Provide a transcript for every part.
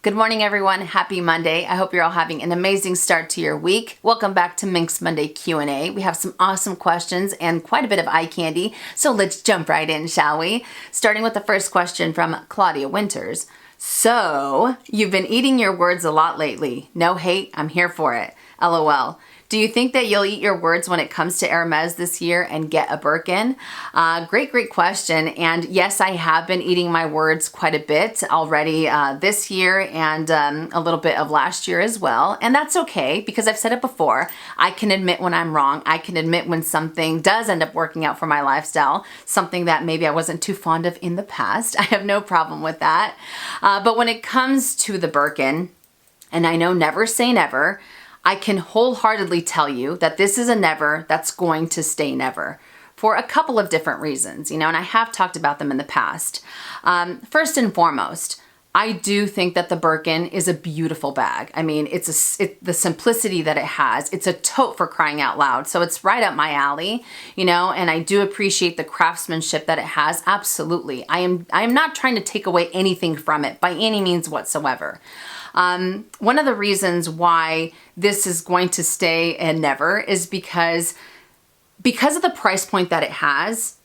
Good morning, everyone. Happy Monday. I hope you're all having an amazing start to your week. Welcome back to Minks Monday Q&A. We have some awesome questions and quite a bit of eye candy, so let's jump right in, shall we? Starting with the first question from Claudia Winters. So, you've been eating your words a lot lately. No hate, I'm here for it. LOL. Do you think that you'll eat your words when it comes to Hermes this year and get a Birkin? Great question. And yes, I have been eating my words quite a bit already this year and a little bit of last year as well. And that's okay because I've said it before. I can admit when I'm wrong. I can admit when something does end up working out for my lifestyle, something that maybe I wasn't too fond of in the past. I have no problem with that. But when it comes to the Birkin, and I know never say never, I can wholeheartedly tell you that this is a never that's going to stay never for a couple of different reasons, and I have talked about them in the past. First and foremost, I do think that the Birkin is a beautiful bag. I mean, the simplicity that it has. It's a tote for crying out loud. So it's right up my alley, and I do appreciate the craftsmanship that it has. Absolutely. I am not trying to take away anything from it by any means whatsoever. One of the reasons why this is going to stay and never is because of the price point that it has.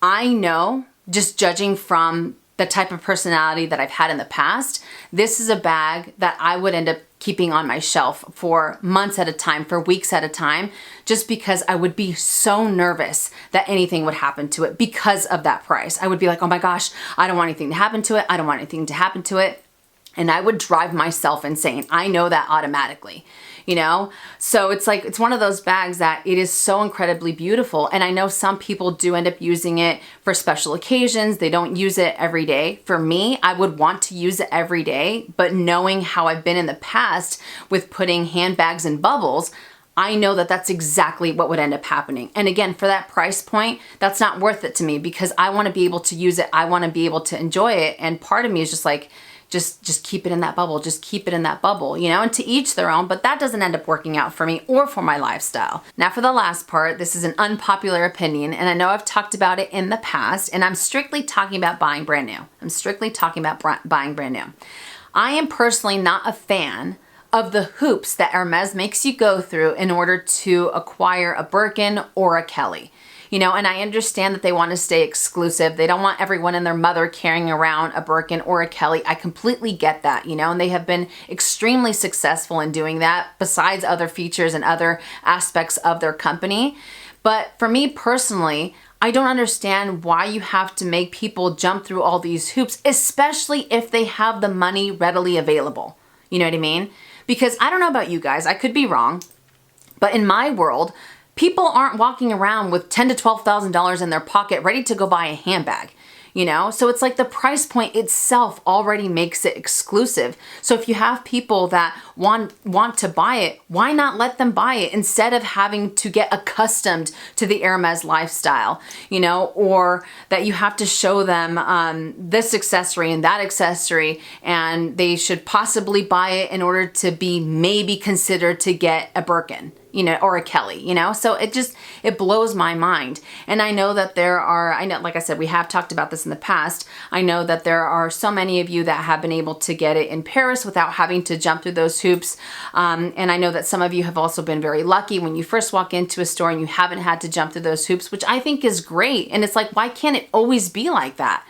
I know, just judging from the type of personality that I've had in the past, this is a bag that I would end up keeping on my shelf for months at a time, for weeks at a time, just because I would be so nervous that anything would happen to it because of that price. I would be like, oh my gosh, I don't want anything to happen to it. I don't want anything to happen to it. And I would drive myself insane. I know that automatically, So it's one of those bags that it is so incredibly beautiful. And I know some people do end up using it for special occasions. They don't use it every day. For me, I would want to use it every day, but knowing how I've been in the past with putting handbags in bubbles, I know that that's exactly what would end up happening. And again, for that price point, that's not worth it to me because I want to be able to use it. I want to be able to enjoy it. And part of me is just like, just keep it in that bubble. Just keep it in that bubble, and to each their own, but that doesn't end up working out for me or for my lifestyle. Now for the last part, this is an unpopular opinion, and I know I've talked about it in the past, and I'm strictly talking about buying brand new. Buying brand new. I am personally not a fan of the hoops that Hermes makes you go through in order to acquire a Birkin or a Kelly. And I understand that they want to stay exclusive. They don't want everyone and their mother carrying around a Birkin or a Kelly. I completely get that, and they have been extremely successful in doing that besides other features and other aspects of their company. But for me personally, I don't understand why you have to make people jump through all these hoops, especially if they have the money readily available. You know what I mean? Because I don't know about you guys, I could be wrong, but in my world, people aren't walking around with $10,000 to $12,000 in their pocket ready to go buy a handbag, So it's like the price point itself already makes it exclusive. So if you have people that want to buy it, why not let them buy it instead of having to get accustomed to the Hermes lifestyle, or that you have to show them this accessory and that accessory, and they should possibly buy it in order to be maybe considered to get a Birkin. Or a Kelly, So it blows my mind. And I know that like I said, we have talked about this in the past. I know that there are so many of you that have been able to get it in Paris without having to jump through those hoops. And I know that some of you have also been very lucky when you first walk into a store and you haven't had to jump through those hoops, which I think is great. And it's like, why can't it always be like that?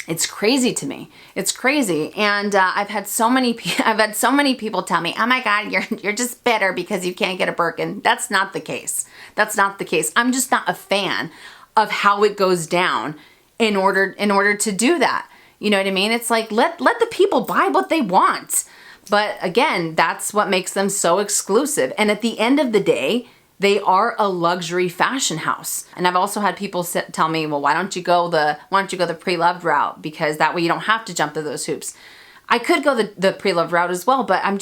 It's crazy to me. It's crazy. And I've had so many people tell me, oh my God, you're just bitter because you can't get a Birkin. That's not the case. That's not the case. I'm just not a fan of how it goes down in order to do that. You know what I mean? It's like, let the people buy what they want. But again, that's what makes them so exclusive. And at the end of the day, they are a luxury fashion house. And I've also had people tell me, well, why don't you go the pre-loved route? Because that way you don't have to jump through those hoops. I could go the pre-loved route as well, but I'm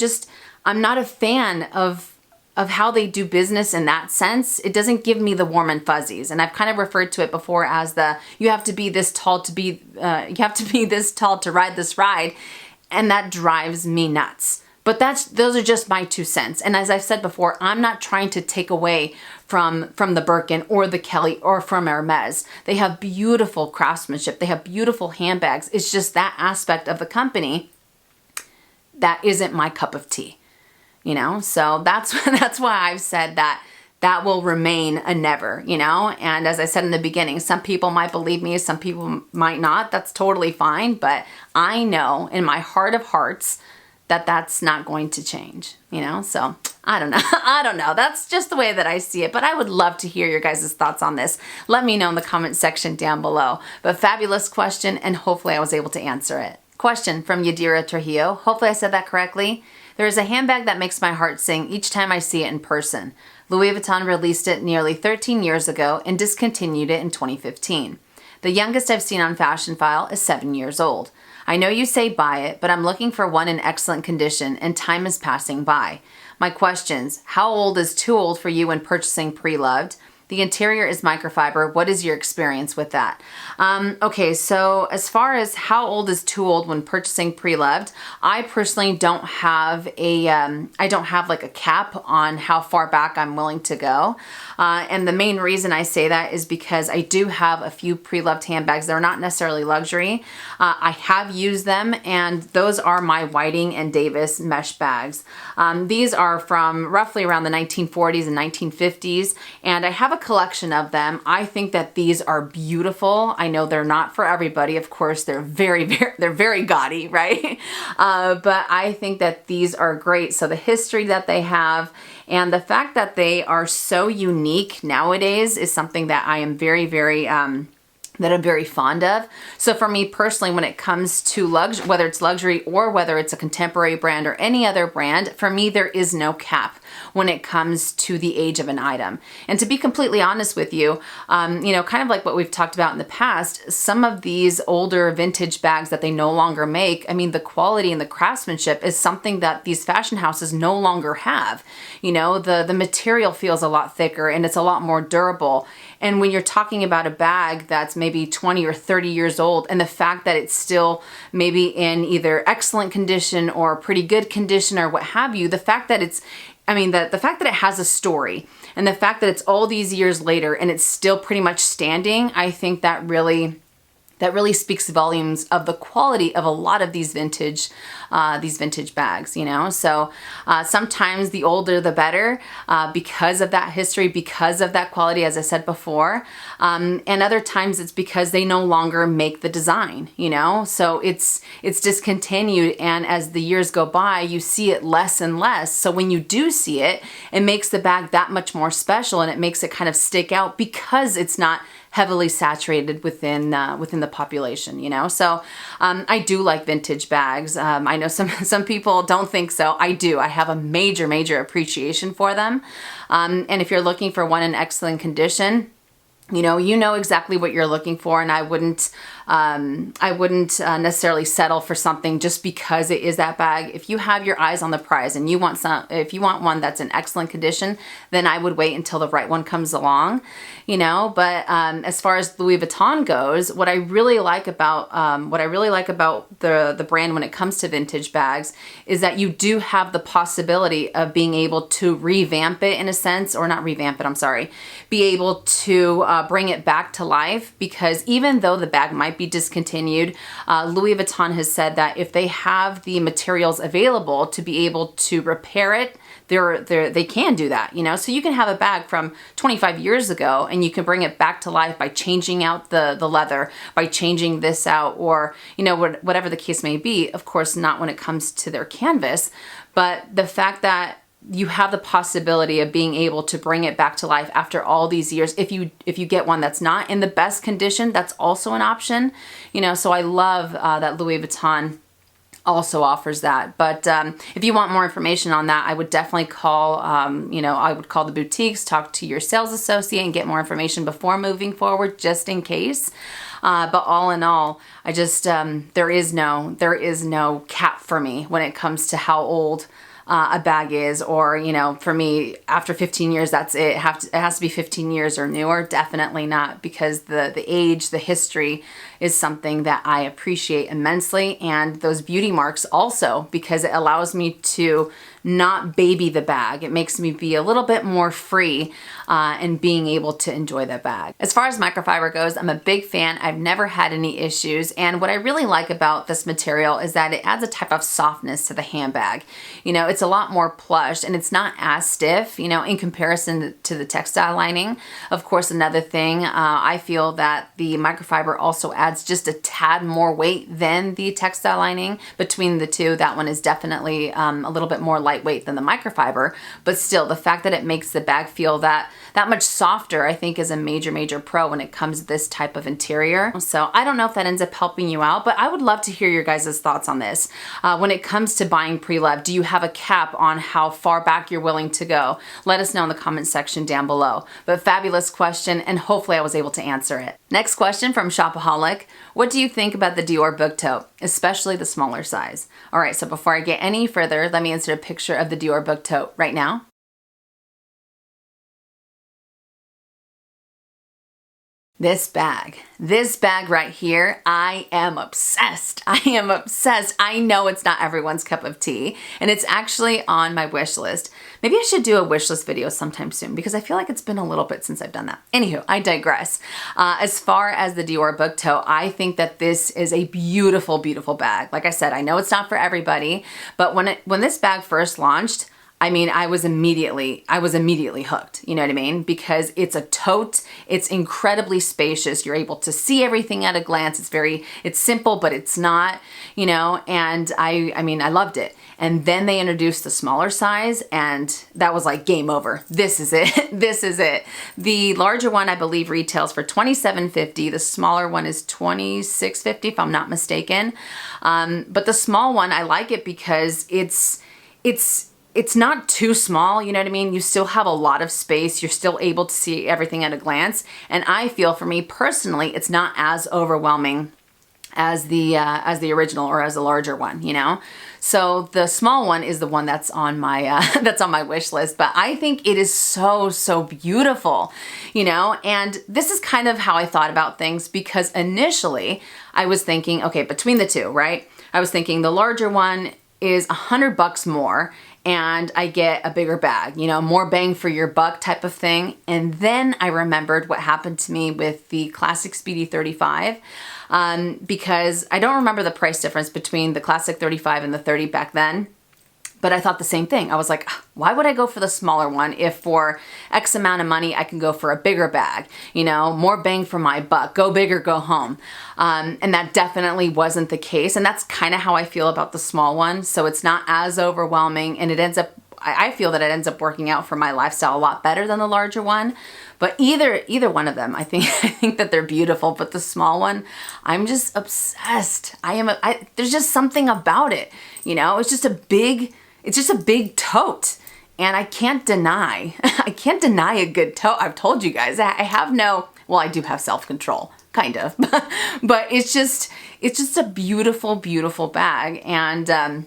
not a fan of how they do business in that sense. It doesn't give me the warm and fuzzies. And I've kind of referred to it before as you have to be this tall to ride this ride. And that drives me nuts. But those are just my 2 cents. And as I've said before, I'm not trying to take away from the Birkin or the Kelly or from Hermes. They have beautiful craftsmanship. They have beautiful handbags. It's just that aspect of the company that isn't my cup of tea, you know? So that's why I've said that will remain a never, you know? And as I said in the beginning, some people might believe me, some people might not. That's totally fine. But I know in my heart of hearts that that's not going to change, you know? So I don't know. I don't know. That's just the way that I see it. But I would love to hear your guys' thoughts on this. Let me know in the comment section down below. But fabulous question, and hopefully I was able to answer it. Question from Yadira Trujillo. Hopefully I said that correctly. There is a handbag that makes my heart sing each time I see it in person. Louis Vuitton released it nearly 13 years ago and discontinued it in 2015. The youngest I've seen on Fashion File is 7 years old. I know you say buy it, but I'm looking for one in excellent condition and time is passing by. My questions: how old is too old for you when purchasing pre-loved? The interior is microfiber. What is your experience with that? Okay, so as far as how old is too old when purchasing pre-loved, I personally don't have like a cap on how far back I'm willing to go. And the main reason I say that is because I do have a few pre-loved handbags. They're not necessarily luxury. I have used them, and those are my Whiting and Davis mesh bags. These are from roughly around the 1940s and 1950s, and I have a collection of them. I think that these are beautiful. I know they're not for everybody. Of course, they're very gaudy, right? But I think that these are great. So the history that they have and the fact that they are so unique nowadays is something that I am that I'm very fond of. So for me personally, when it comes to whether it's luxury or whether it's a contemporary brand or any other brand, for me, there is no cap when it comes to the age of an item. And to be completely honest with you, you know, kind of like what we've talked about in the past, some of these older vintage bags that they no longer make, I mean, the quality and the craftsmanship is something that these fashion houses no longer have. You know, the material feels a lot thicker and it's a lot more durable. And when you're talking about a bag that's maybe 20 or 30 years old, and the fact that it's still maybe in either excellent condition or pretty good condition or what have you, the fact that it's, I mean, the fact that it has a story and the fact that it's all these years later and it's still pretty much standing, I think that really speaks volumes of the quality of a lot of these vintage bags, you know? So sometimes the older the better because of that history, because of that quality, as I said before. And other times it's because they no longer make the design, you know? So it's discontinued, and as the years go by, you see it less and less. So when you do see it, it makes the bag that much more special, and it makes it kind of stick out because it's not heavily saturated within the population, you know? So I do like vintage bags. I know some people don't think so. I do. I have a major appreciation for them. And if you're looking for one in excellent condition, you know exactly what you're looking for, and I wouldn't necessarily settle for something just because it is that bag. If you have your eyes on the prize and if you want one that's in excellent condition, then I would wait until the right one comes along, you know. But as far as Louis Vuitton goes, what I really like about the brand when it comes to vintage bags is that you do have the possibility of being able to revamp it in a sense, or not revamp it, I'm sorry, be able to bring it back to life, because even though the bag might be discontinued, Louis Vuitton has said that if they have the materials available to be able to repair it, they can do that, you know? So you can have a bag from 25 years ago and you can bring it back to life by changing out the leather, by changing this out, or, you know, whatever the case may be. Of course, not when it comes to their canvas, but the fact that you have the possibility of being able to bring it back to life after all these years. If you get one that's not in the best condition, that's also an option, you know. So I love that Louis Vuitton also offers that. But if you want more information on that, I would definitely call, I would call the boutiques, talk to your sales associate, and get more information before moving forward, just in case. But all in all, I just there is no cap for me when it comes to how old a bag is, or, you know, for me, after 15 years, that's it. It has to be 15 years or newer. Definitely not, because the age, the history is something that I appreciate immensely, and those beauty marks also, because it allows me to not baby the bag. It makes me be a little bit more free in being able to enjoy the bag. As far as microfiber goes, I'm a big fan. I've never had any issues, and what I really like about this material is that it adds a type of softness to the handbag. You know, it's a lot more plush and it's not as stiff, you know, in comparison to the textile lining. Of course, another thing, I feel that the microfiber also adds just a tad more weight than the textile lining. Between the two, that one is definitely a little bit more lightweight than the microfiber, but still the fact that it makes the bag feel that much softer, I think is a major pro when it comes to this type of interior. So I don't know if that ends up helping you out, but I would love to hear your guys' thoughts on this. When it comes to buying pre-loved, do you have a cap on how far back you're willing to go? Let us know in the comment section down below. But fabulous question, and hopefully I was able to answer it. Next question from Shopaholic. What do you think about the Dior book tote, especially the smaller size? All right, so before I get any further, let me insert a picture of the Dior book tote right now. This bag right here, I am obsessed. I know it's not everyone's cup of tea, and it's actually on my wish list. Maybe I should do a wish list video sometime soon, because I feel like it's been a little bit since I've done that. Anywho, I digress. As far as the Dior book tote, I think that this is a beautiful bag. Like I said, I know it's not for everybody, but when this bag first launched, I mean, I was immediately hooked, you know what I mean? Because it's a tote, it's incredibly spacious, you're able to see everything at a glance, it's simple, but it's not, you know, and I mean, I loved it. And then they introduced the smaller size, and that was like game over. This is it, this is it. The larger one, I believe, retails for $27.50. The smaller one is $26.50, if I'm not mistaken. But the small one, I like it because it's not too small, you know what I mean? You still have a lot of space. You're still able to see everything at a glance. And I feel, for me personally, it's not as overwhelming as the original or as a larger one, you know? So the small one is the one that's on my that's on my wish list, but I think it is so beautiful, you know? And this is kind of how I thought about things, because initially I was thinking, okay, between the two, right? I was thinking the larger one is $100 more, and I get a bigger bag, you know, more bang for your buck type of thing. And then I remembered what happened to me with the Classic Speedy 35, because I don't remember the price difference between the Classic 35 and the 30 back then. But I thought the same thing. I was like, why would I go for the smaller one if for X amount of money I can go for a bigger bag? You know, more bang for my buck. Go big or go home. And that definitely wasn't the case. And that's kind of how I feel about the small one. So it's not as overwhelming, and it ends up, I feel that it ends up working out for my lifestyle a lot better than the larger one. But either one of them, I think that they're beautiful. But the small one, I'm just obsessed. There's just something about it. You know, it's just a big tote, and I can't deny a good tote. I've told you guys, I do have self-control, kind of, but it's just a beautiful bag, and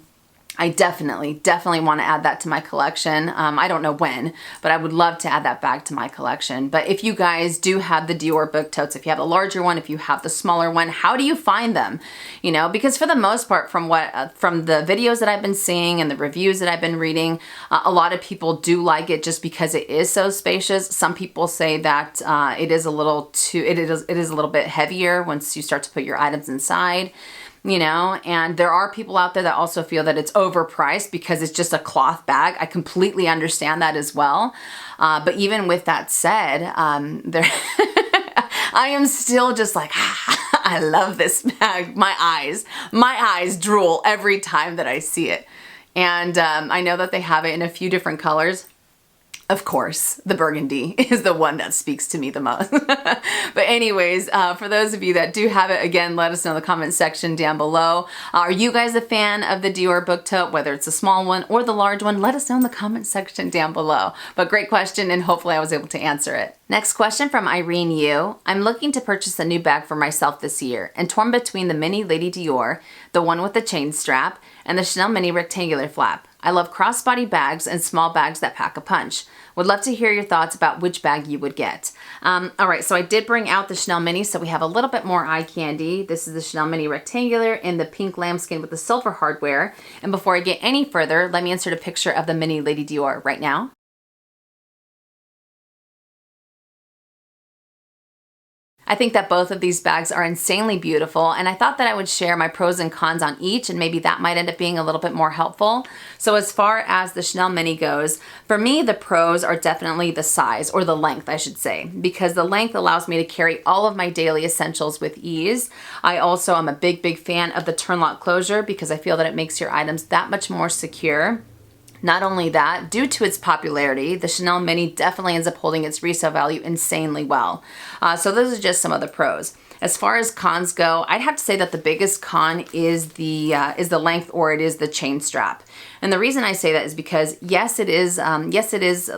I definitely want to add that to my collection. I don't know when, but I would love to add that bag to my collection. But if you guys do have the Dior book totes, if you have the larger one, if you have the smaller one, how do you find them? You know, because for the most part, from the videos that I've been seeing and the reviews that I've been reading, a lot of people do like it just because it is so spacious. Some people say that it is a little bit heavier once you start to put your items inside. You know, and there are people out there that also feel that it's overpriced because it's just a cloth bag. I completely understand that as well. But even with that said, I am still just like, I love this bag. My eyes drool every time that I see it. And I know that they have it in a few different colors. Of course, the burgundy is the one that speaks to me the most. But anyways, for those of you that do have it, again, let us know in the comment section down below. Are you guys a fan of the Dior book tote, whether it's a small one or the large one? Let us know in the comment section down below. But great question, and hopefully I was able to answer it. Next question from Irene Yu. I'm looking to purchase a new bag for myself this year and torn between the mini Lady Dior, the one with the chain strap, and the Chanel mini rectangular flap. I love crossbody bags and small bags that pack a punch. Would love to hear your thoughts about which bag you would get. All right, so I did bring out the Chanel Mini, so we have a little bit more eye candy. This is the Chanel Mini Rectangular in the pink lambskin with the silver hardware. And before I get any further, let me insert a picture of the Mini Lady Dior right now. I think that both of these bags are insanely beautiful, and I thought that I would share my pros and cons on each, and maybe that might end up being a little bit more helpful. So as far as the Chanel Mini goes, for me the pros are definitely the size, or the length I should say, because the length allows me to carry all of my daily essentials with ease. I also am a big fan of the turn lock closure because I feel that it makes your items that much more secure. Not only that, due to its popularity, the Chanel Mini definitely ends up holding its resale value insanely well. So those are just some of the pros. As far as cons go, I'd have to say that the biggest con is the length, or it is the chain strap. And the reason I say that is because yes, it is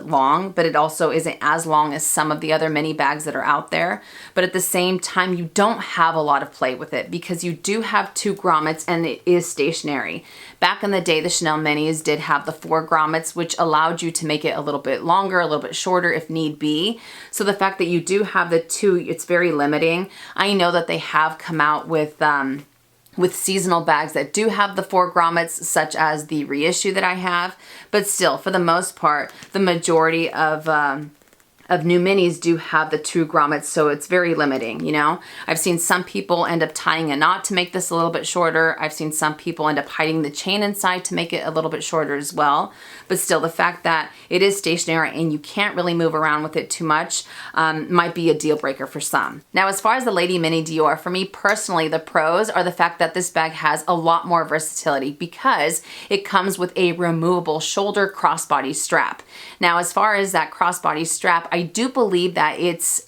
long, but it also isn't as long as some of the other mini bags that are out there. But at the same time, you don't have a lot of play with it because you do have 2 grommets and it is stationary. Back in the day, the Chanel Minis did have the 4 grommets, which allowed you to make it a little bit longer, a little bit shorter if need be. So the fact that you do have the 2, it's very limiting. I know that they have come out with seasonal bags that do have the 4 grommets, such as the reissue that I have, but still, for the most part, the majority of new minis do have the 2 grommets, so it's very limiting, you know? I've seen some people end up tying a knot to make this a little bit shorter. I've seen some people end up hiding the chain inside to make it a little bit shorter as well. But still, the fact that it is stationary and you can't really move around with it too much might be a deal breaker for some. Now, as far as the Lady Mini Dior, for me personally, the pros are the fact that this bag has a lot more versatility because it comes with a removable shoulder crossbody strap. Now, as far as that crossbody strap, I do believe that it's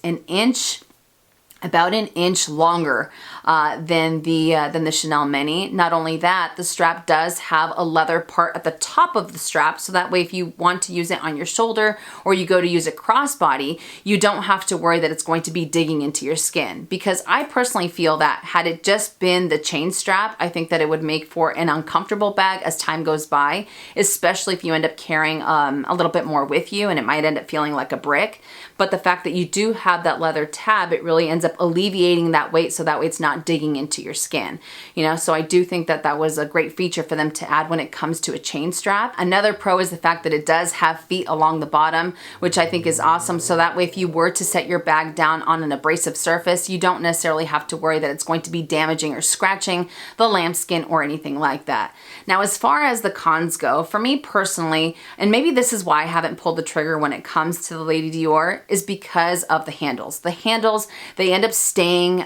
about an inch longer than the Chanel Mini. Not only that, the strap does have a leather part at the top of the strap, so that way if you want to use it on your shoulder or you go to use it crossbody, you don't have to worry that it's going to be digging into your skin. Because I personally feel that had it just been the chain strap, I think that it would make for an uncomfortable bag as time goes by, especially if you end up carrying a little bit more with you and it might end up feeling like a brick. But the fact that you do have that leather tab, it really ends up alleviating that weight, so that way it's not digging into your skin. You know, so I do think that that was a great feature for them to add when it comes to a chain strap. Another pro is the fact that it does have feet along the bottom, which I think is awesome. So that way if you were to set your bag down on an abrasive surface, you don't necessarily have to worry that it's going to be damaging or scratching the lambskin or anything like that. Now, as far as the cons go, for me personally, and maybe this is why I haven't pulled the trigger when it comes to the Lady Dior, is because of the handles. The handles, they end up staying,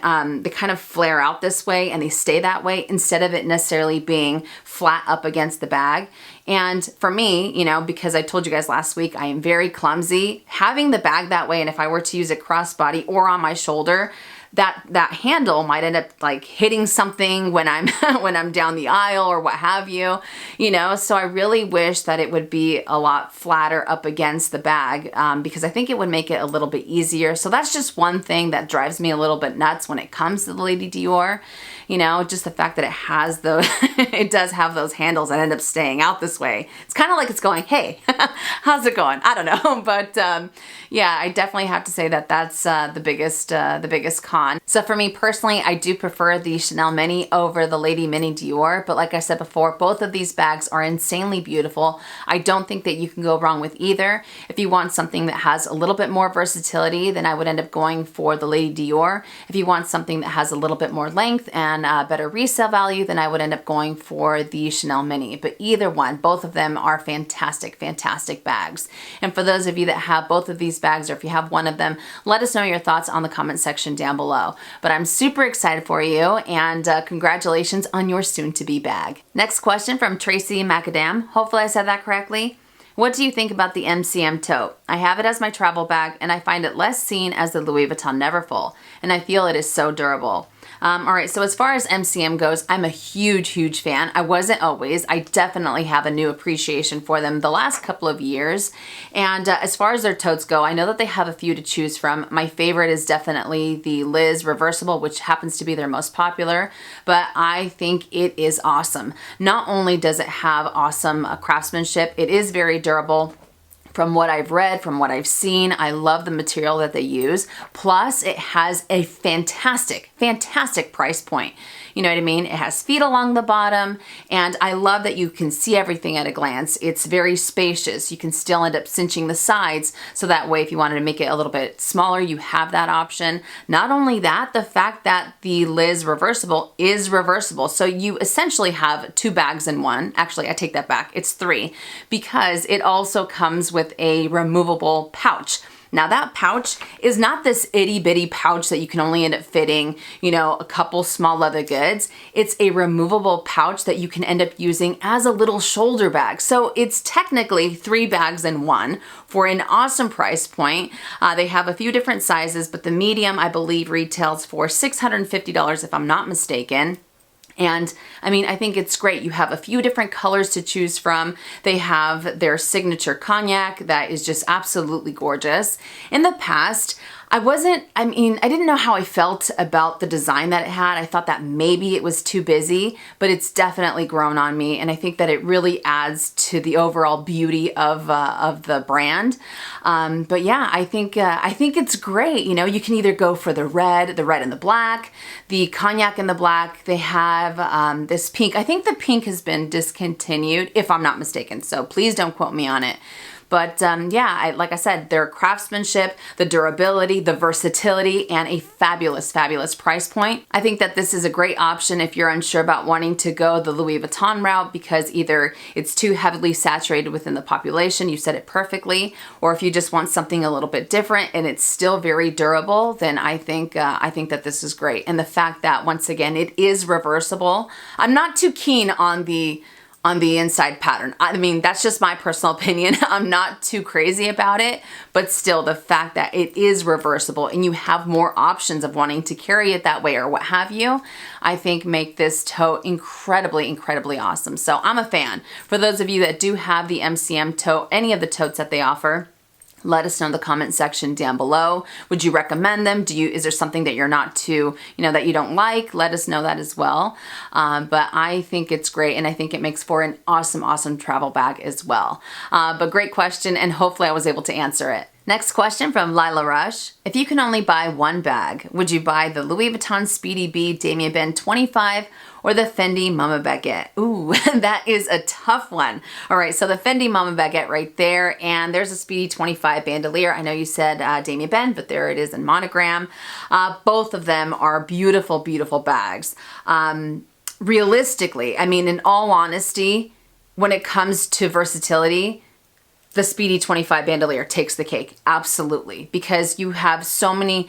they kind of flare out this way and they stay that way instead of it necessarily being flat up against the bag. And for me, you know, because I told you guys last week, I am very clumsy. Having the bag that way, and if I were to use it crossbody or on my shoulder, that handle might end up like hitting something when I'm when I'm down the aisle or what have you, you know. So I really wish that it would be a lot flatter up against the bag because I think it would make it a little bit easier. So that's just one thing that drives me a little bit nuts when it comes to the Lady Dior. You know, just the fact that it has those, it does have those handles that end up staying out this way. It's kind of like it's going, hey, how's it going? I don't know. But yeah, I definitely have to say that that's the biggest con. So for me personally, I do prefer the Chanel Mini over the Lady Mini Dior. But like I said before, both of these bags are insanely beautiful. I don't think that you can go wrong with either. If you want something that has a little bit more versatility, then I would end up going for the Lady Dior. If you want something that has a little bit more length and better resale value, then I would end up going for the Chanel Mini. But either one, both of them are fantastic, fantastic bags. And for those of you that have both of these bags, or if you have one of them, let us know your thoughts on the comment section down below. But I'm super excited for you, and congratulations on your soon-to-be bag. Next question from Tracy Adam. Hopefully I said that correctly. What do you think about the MCM Tote? I have it as my travel bag and I find it less seen as the Louis Vuitton Neverfull, and I feel it is so durable. All right, so as far as MCM goes, I'm a huge fan. I wasn't always. I definitely have a new appreciation for them the last couple of years. And as far as their totes go, I know that they have a few to choose from. My favorite is definitely the Liz reversible, which happens to be their most popular, but I think it is awesome. Not only does it have awesome craftsmanship, it is very durable. From what I've read, from what I've seen, I love the material that they use. Plus, it has a fantastic price point. You know what I mean? It has feet along the bottom, and I love that you can see everything at a glance. It's very spacious. You can still end up cinching the sides, so that way if you wanted to make it a little bit smaller, you have that option. Not only that, the fact that the Liz reversible is reversible, so you essentially have 2 bags in one. Actually, I take that back. It's 3, because it also comes with a removable pouch. Now that pouch is not this itty bitty pouch that you can only end up fitting, you know, a couple small leather goods. It's a removable pouch that you can end up using as a little shoulder bag. So it's technically 3 bags in one for an awesome price point. They have a few different sizes, but the medium I believe retails for $650 if I'm not mistaken. And I mean, I think it's great. You have a few different colors to choose from. They have their signature cognac that is just absolutely gorgeous. In the past, I didn't know how I felt about the design that it had. I thought that maybe it was too busy, but it's definitely grown on me. And I think that it really adds to the overall beauty of the brand. But yeah, I think it's great. You know, you can either go for the red and the black, the cognac and the black. They have this pink. I think the pink has been discontinued, if I'm not mistaken. So please don't quote me on it. But yeah, like I said, their craftsmanship, the durability, the versatility, and a fabulous price point. I think that this is a great option if you're unsure about wanting to go the Louis Vuitton route because either it's too heavily saturated within the population, you said it perfectly, or if you just want something a little bit different and it's still very durable, then I think that this is great. And the fact that, once again, it is reversible. I'm not too keen on the inside pattern. I mean, that's just my personal opinion. I'm not too crazy about it, but still the fact that it is reversible and you have more options of wanting to carry it that way or what have you, I think make this tote incredibly awesome. So I'm a fan. For those of you that do have the MCM tote, any of the totes that they offer, let us know in the comment section down below. Would you recommend them? Is there something that you're not too, that you don't like? Let us know that as well. But I think it's great, and I think it makes for an awesome travel bag as well. But great question, and hopefully I was able to answer it. Next question from Lila Rush. If you can only buy one bag, would you buy the Louis Vuitton Speedy B Damier Ebene 25 or the Fendi Mama Baguette? Ooh, that is a tough one. All right, so the Fendi Mama Baguette right there, and there's a Speedy 25 bandolier. I know you said Damier Ebene, but there it is in monogram. Both of them are beautiful bags. Realistically, I mean, in all honesty, when it comes to versatility, the Speedy 25 bandolier takes the cake, absolutely, because you have so many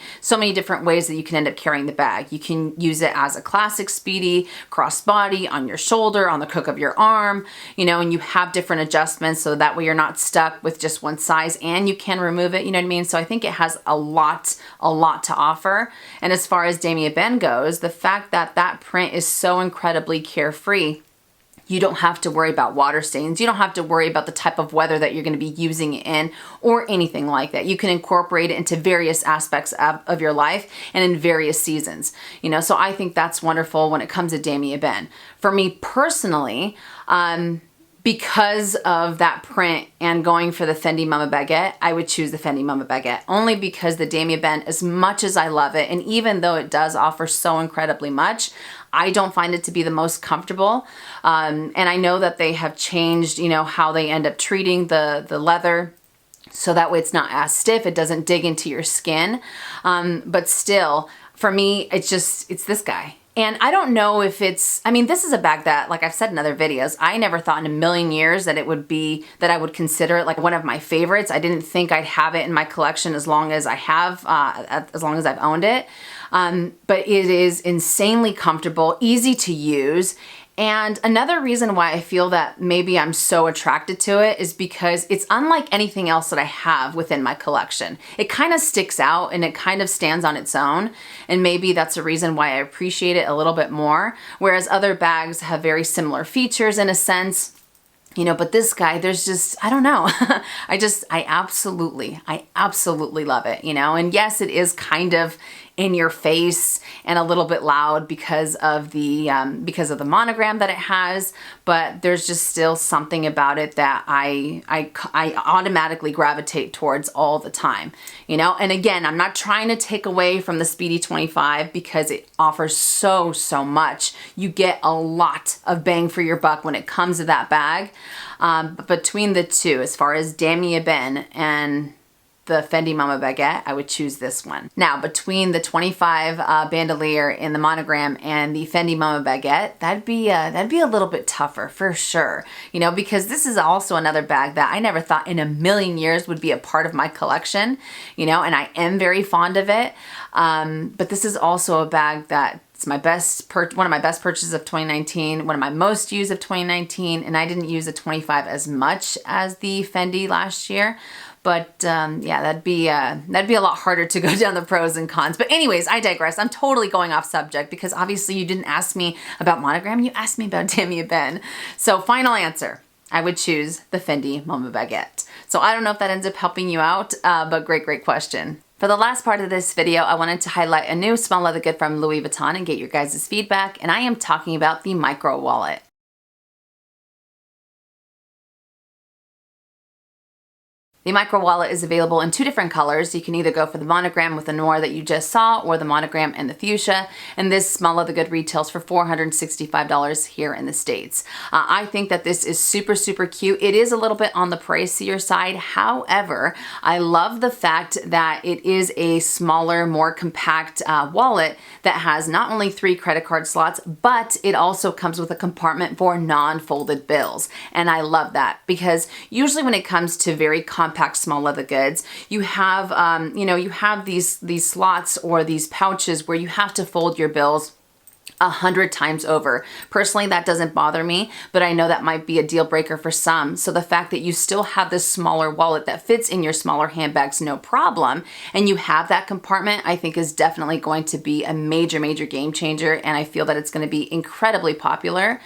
different ways that you can end up carrying the bag. You can use it as a classic Speedy, crossbody, on your shoulder, on the crook of your arm, and you have different adjustments so that way you're not stuck with just one size and you can remove it, you know what I mean? So I think it has a lot to offer. And as far as Damier Ebene goes, the fact that that print is so incredibly carefree, you don't have to worry about water stains. You don't have to worry about the type of weather that you're going to be using it in or anything like that. You can incorporate it into various aspects of your life and in various seasons. So I think that's wonderful when it comes to Damier Ebene. For me personally, because of that print and going for the Fendi Mama Baguette, I would choose the Fendi Mama Baguette, only because the Damier Ebene, as much as I love it, and even though it does offer so incredibly much, I don't find it to be the most comfortable. And I know that they have changed, how they end up treating the leather, so that way it's not as stiff, it doesn't dig into your skin. But still, for me, it's this guy. And I don't know if this is a bag that, like I've said in other videos, I never thought in a million years that I would consider it like one of my favorites. I didn't think I'd have it in my collection as long as I have, as long as I've owned it. But it is insanely comfortable, easy to use, And another reason why I feel that maybe I'm so attracted to it is because it's unlike anything else that I have within my collection. It kind of sticks out and it kind of stands on its own. And maybe that's a reason why I appreciate it a little bit more. Whereas other bags have very similar features in a sense. You know, but this guy, there's just, I don't know. I absolutely love it, you know? And yes, it is kind of in your face and a little bit loud because of the monogram that it has, but there's just still something about it that I automatically gravitate towards all the time, you know? And again, I'm not trying to take away from the Speedy 25 because it offers so much. You get a lot of bang for your buck when it comes to that bag. But between the two, as far as Damier Ben and the Fendi Mama Baguette, I would choose this one. Now, between the 25 bandolier in the monogram and the Fendi Mama Baguette, that'd be a little bit tougher for sure. You know, because this is also another bag that I never thought in a million years would be a part of my collection. You know, and I am very fond of it. But this is also a bag that it's one of my best purchases of 2019, one of my most used of 2019, and I didn't use the 25 as much as the Fendi last year. But yeah, that'd be a lot harder to go down the pros and cons. But anyways, I digress. I'm totally going off subject because obviously you didn't ask me about monogram, you asked me about Damier Ben. So final answer, I would choose the Fendi Mama Baguette. So I don't know if that ends up helping you out, but great question. For the last part of this video, I wanted to highlight a new small leather good from Louis Vuitton and get your guys' feedback, and I am talking about the Microwala. The Microwala is available in two different colors. You can either go for the monogram with the noir that you just saw or the monogram and the fuchsia. And this small leather good retails for $465 here in the States. I think that this is super cute. It is a little bit on the pricier side. However, I love the fact that it is a smaller, more compact wallet that has not only 3 credit card slots, but it also comes with a compartment for non-folded bills. And I love that because usually when it comes to very compact small leather goods, you have these slots or these pouches where you have to fold your bills 100 times over. Personally, that doesn't bother me, but I know that might be a deal breaker for some. So the fact that you still have this smaller wallet that fits in your smaller handbags, no problem, and you have that compartment, I think is definitely going to be a major game changer, and I feel that it's going to be incredibly popular.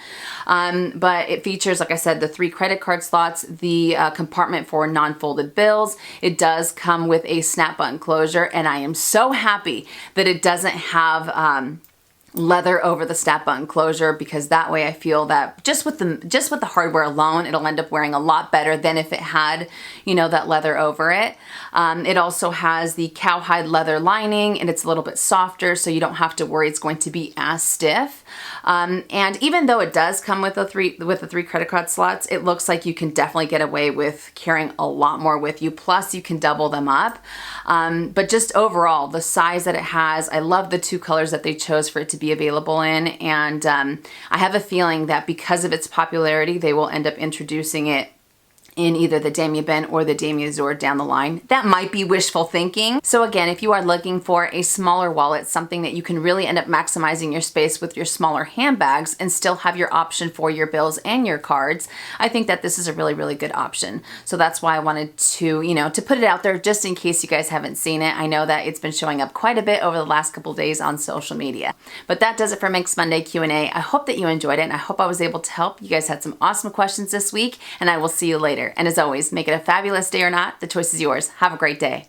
But it features, like I said, the 3 credit card slots, the compartment for non-folded bills. It does come with a snap button closure, and I am so happy that it doesn't have leather over the snap button closure, because that way I feel that just with the hardware alone, it'll end up wearing a lot better than if it had, you know, that leather over it. It also has the cowhide leather lining, and it's a little bit softer, so you don't have to worry it's going to be as stiff. And even though it does come with the three credit card slots, it looks like you can definitely get away with carrying a lot more with you. Plus, you can double them up. But just overall, the size that it has, I love the 2 colors that they chose for it to be available in, and I have a feeling that because of its popularity, they will end up introducing it in either the Damier Ben or the Damier Azur down the line. That might be wishful thinking. So again, if you are looking for a smaller wallet, something that you can really end up maximizing your space with your smaller handbags and still have your option for your bills and your cards, I think that this is a really good option. So that's why I wanted to, you know, to put it out there just in case you guys haven't seen it. I know that it's been showing up quite a bit over the last couple days on social media. But that does it for Minks Monday Q&A. I hope that you enjoyed it, and I hope I was able to help. You guys had some awesome questions this week, and I will see you later. And as always, make it a fabulous day or not, the choice is yours. Have a great day.